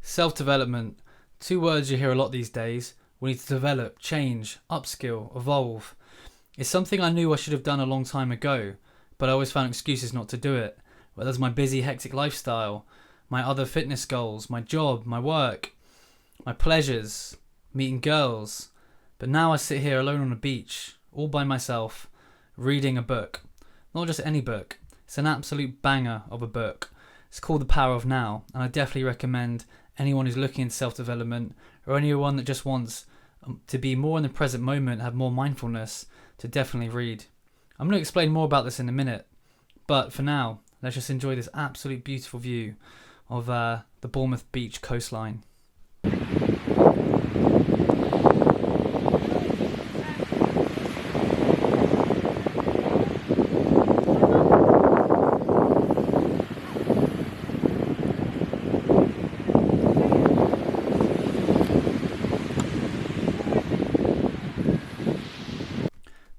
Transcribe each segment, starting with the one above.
Self-development. Two words you hear a lot these days. We need to develop, change, upskill, evolve. It's something I knew I should have done a long time ago, but I always found excuses not to do it. Whether it's my busy, hectic lifestyle, my other fitness goals, my job, my work, my pleasures, meeting girls. But now I sit here alone on a beach, all by myself, reading a book. Not just any book. It's an absolute banger of a book. It's called The Power of Now, and I definitely recommend anyone who's looking into self-development, or anyone that just wants to be more in the present moment, have more mindfulness, to definitely read. I'm going to explain more about this in a minute, but for now, let's just enjoy this absolute beautiful view of the Bournemouth beach coastline.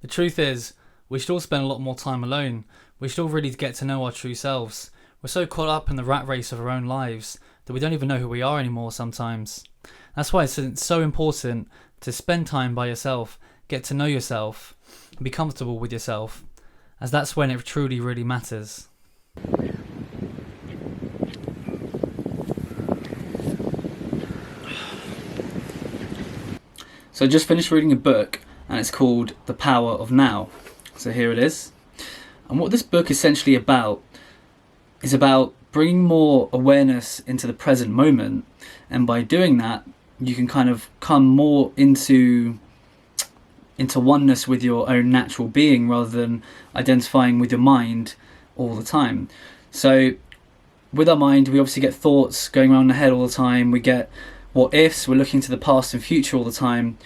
The truth is, we should all spend a lot more time alone. We should all really get to know our true selves. We're so caught up in the rat race of our own lives that we don't even know who we are anymore sometimes. That's why it's so important to spend time by yourself, get to know yourself, and be comfortable with yourself, as that's when it truly, really matters. So I just finished reading a book, and it's called The Power of Now. So here it is. And what this book essentially is about bringing more awareness into the present moment, and by doing that you can kind of come more into oneness with your own natural being, rather than identifying with your mind all the time. So with our mind, we obviously get thoughts going around in the head all the time. We get what ifs, we're looking to the past and future all the time.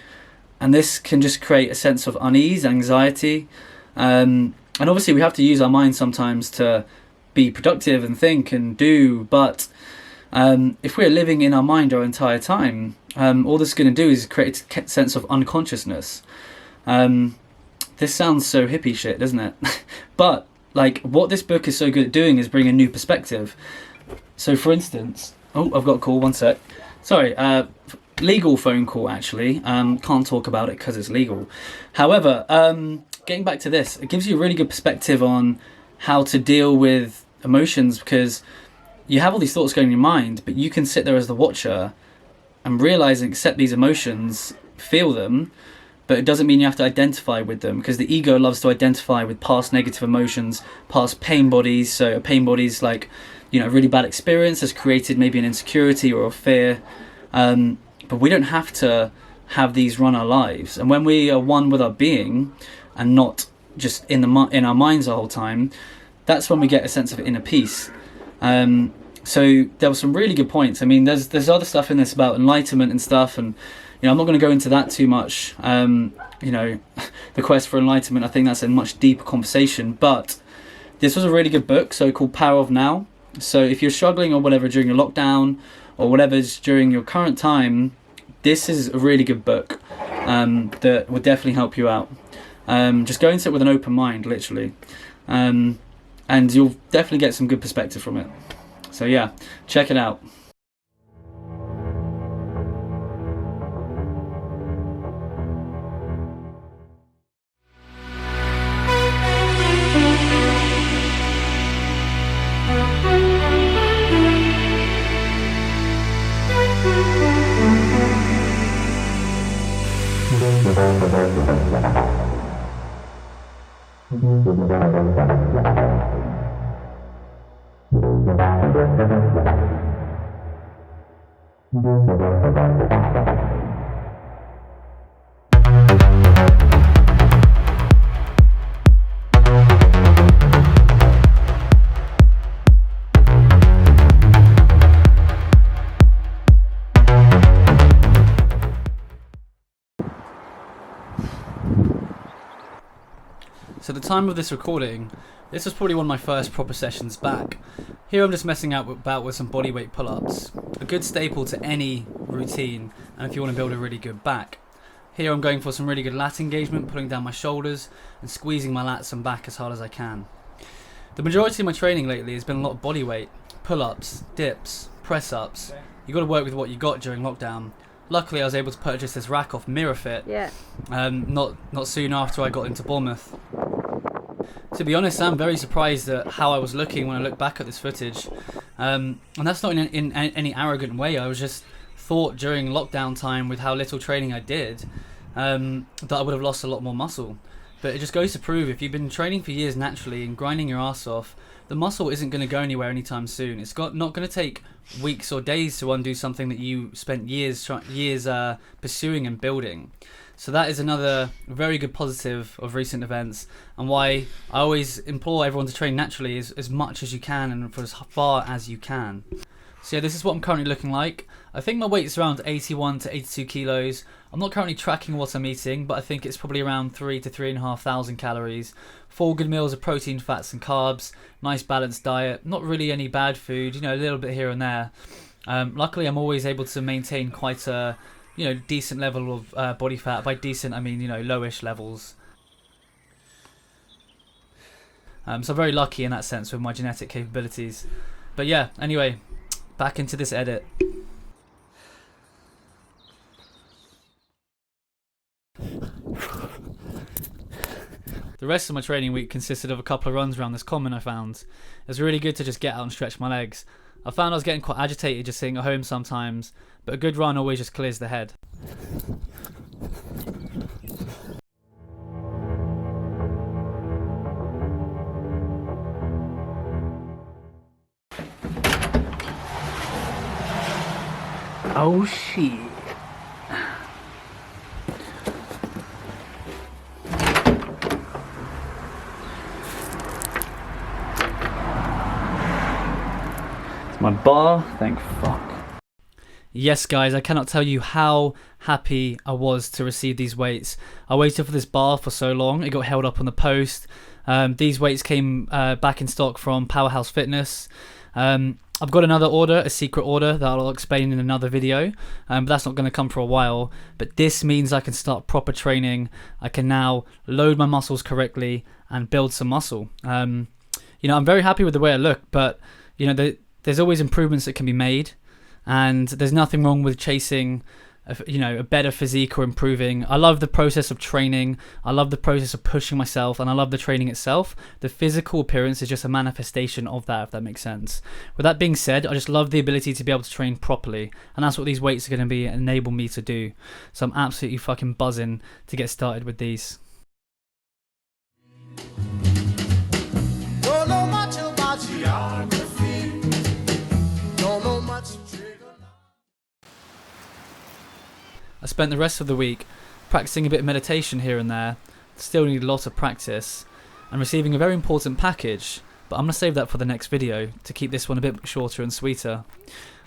And this can just create a sense of unease, anxiety. And obviously we have to use our mind sometimes to be productive and think and do. But if we're living in our mind our entire time, all this is going to do is create a sense of unconsciousness. This sounds so hippie shit, doesn't it? But like, what this book is so good at doing is bring a new perspective. So for instance, oh, I've got a call, one sec. Sorry, legal phone call actually. Can't talk about it because it's legal. However, getting back to this, it gives you a really good perspective on how to deal with emotions, because you have all these thoughts going in your mind, but you can sit there as the watcher and realize and accept these emotions, feel them, but it doesn't mean you have to identify with them, because the ego loves to identify with past negative emotions, past pain bodies. So a pain body is like, you know, a really bad experience has created maybe an insecurity or a fear. But we don't have to have these run our lives. And when we are one with our being and not just in our minds the whole time, that's when we get a sense of inner peace. So there were some really good points. I mean, there's other stuff in this about enlightenment and stuff, and you know, I'm not going to go into that too much. You know, the quest for enlightenment, I think that's a much deeper conversation. But this was a really good book, so called Power of Now. So if you're struggling or whatever during your lockdown or whatever's during your current time, this is a really good book that will definitely help you out. Just go into it with an open mind, literally. And you'll definitely get some good perspective from it. So yeah, check it out. So at the time of this recording, this was probably one of my first proper sessions back. Here I'm just messing about with some bodyweight pull-ups, a good staple to any routine, and if you want to build a really good back. Here I'm going for some really good lat engagement, pulling down my shoulders and squeezing my lats and back as hard as I can. The majority of my training lately has been a lot of bodyweight, pull-ups, dips, press-ups. You've got to work with what you got during lockdown. Luckily I was able to purchase this rack off MirrorFit, not soon after I got into Bournemouth. To be honest, I'm very surprised at how I was looking when I look back at this footage, and that's not in any arrogant way. I was just thought during lockdown time, with how little training I did, that I would have lost a lot more muscle. But it just goes to prove, if you've been training for years naturally and grinding your ass off, the muscle isn't going to go anywhere anytime soon. It's not going to take weeks or days to undo something that you spent years pursuing and building. So that is another very good positive of recent events, and why I always implore everyone to train naturally as much as you can and for as far as you can. So yeah, this is what I'm currently looking like. I think my weight is around 81 to 82 kilos. I'm not currently tracking what I'm eating, but I think it's probably around 3 to 3,500 calories. 4 good meals of protein, fats and carbs. Nice balanced diet. Not really any bad food, a little bit here and there. Luckily I'm always able to maintain quite a decent level of body fat. By decent I mean lowish levels. So I'm very lucky in that sense with my genetic capabilities. But yeah, anyway, back into this edit. The rest of my training week consisted of a couple of runs around this common I found. It was really good to just get out and stretch my legs. I found I was getting quite agitated just sitting at home sometimes, but a good run always just clears the head. Oh shit. My bar, thank fuck. Yes guys, I cannot tell you how happy I was to receive these weights. I waited for this bar for so long, it got held up on the post. These weights came back in stock from Powerhouse Fitness. I've got another order, a secret order that I'll explain in another video, but that's not going to come for a while. But this means I can start proper training. I can now load my muscles correctly and build some muscle. I'm very happy with the way I look, but there's always improvements that can be made, and there's nothing wrong with chasing a better physique or improving. I love the process of training, I love the process of pushing myself, and I love the training itself. The physical appearance is just a manifestation of that, if that makes sense. With that being said, I just love the ability to be able to train properly, and that's what these weights are going to enable me to do. So I'm absolutely fucking buzzing to get started with these. Don't know much about geography. Don't know much. I spent the rest of the week practicing a bit of meditation here and there, still need a lot of practice, and receiving a very important package, but I'm going to save that for the next video to keep this one a bit shorter and sweeter.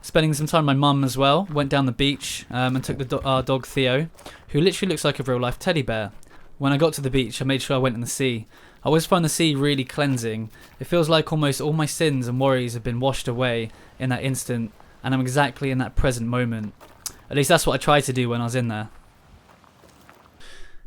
Spending some time with my mum as well, went down the beach and took our dog Theo, who literally looks like a real life teddy bear. When I got to the beach I made sure I went in the sea. I always find the sea really cleansing. It feels like almost all my sins and worries have been washed away in that instant, and I'm exactly in that present moment. At least that's what I tried to do when I was in there.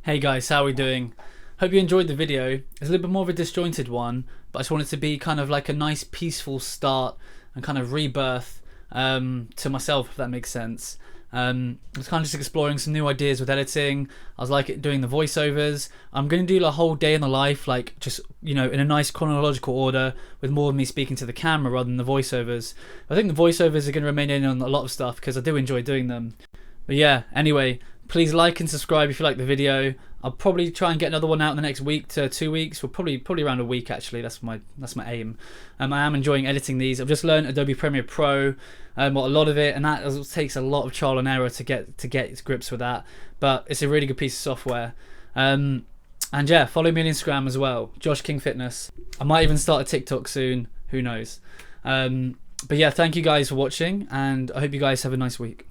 Hey guys, how are we doing? Hope you enjoyed the video. It's a little bit more of a disjointed one, but I just wanted it to be kind of like a nice peaceful start and kind of rebirth to myself, if that makes sense. I was kind of just exploring some new ideas with editing. I was like doing the voiceovers. I'm going to do a whole day in the life, like just, in a nice chronological order, with more of me speaking to the camera rather than the voiceovers. I think the voiceovers are going to remain in on a lot of stuff because I do enjoy doing them. But yeah, anyway, Please like and subscribe if you like the video. I'll probably try and get another one out in the next week to 2 weeks. Well, probably around a week actually. That's my aim. I am enjoying editing these. I've just learned Adobe Premiere Pro, a lot of it, and that takes a lot of trial and error to get to grips with that. But it's a really good piece of software. And yeah, follow me on Instagram as well, JoshKingFitness. I might even start a TikTok soon. Who knows? But yeah, thank you guys for watching, and I hope you guys have a nice week.